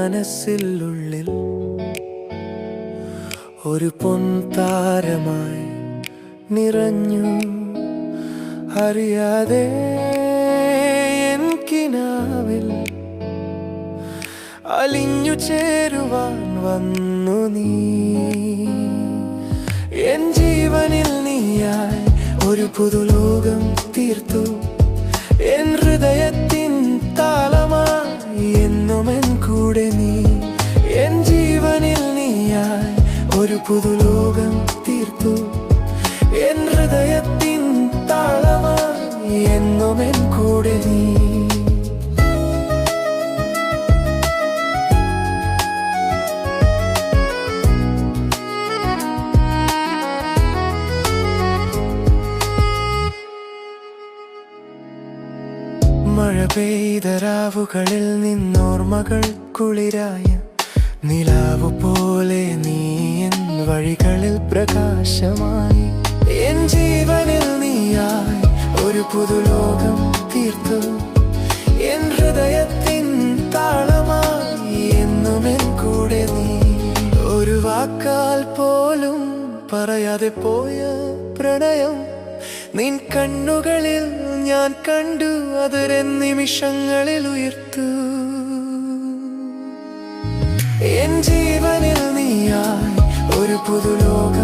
മനസ്സിലുള്ളിൽ ഒരു പൊൻതാരമായി നിറഞ്ഞു. അറിയാതെ എൻ കിനാവിൽ അലിഞ്ഞു ചേരുവാൻ വന്നു നീ. എൻ ജീവനിൽ നീയായി ഒരു പുതുലോകം തീർത്തു. എൻ ഹൃദയത്തിൻ താളമായി എന്നും എൻ കൂടെ നീ. എൻ ജീവനിൽ നീയായി ഒരു പുതുലോകം തീർത്തു. എൻ ഹൃദയത്തിൻ താളമായി എന്നും എൻ കൂടെ നീ. മഴ പെയ്ത രാവുകളിൽ നിന്നോർമ്മകൾ കുളിരായ നിലാവു പോലെ നീ എൻ വഴികളിൽ പ്രകാശമായി. എൻ ജീവനിൽ നീയായി ഒരു പുതുലോകം തീർത്തു. എൻ ഹൃദയത്തിൻ താളമായി എന്നും എൻ കൂടെ നീ. ഒരു വാക്കാൽ പോലും പറയാതെ പോയ പ്രണയം നിൻ കണ്ണുകളിൽ ഞാൻ കണ്ടു. അതൊരു നിമിഷങ്ങളിൽ ഉയർത്തു. എൻ ജീവനിൽ നീയായി ഒരു പുതുലോകം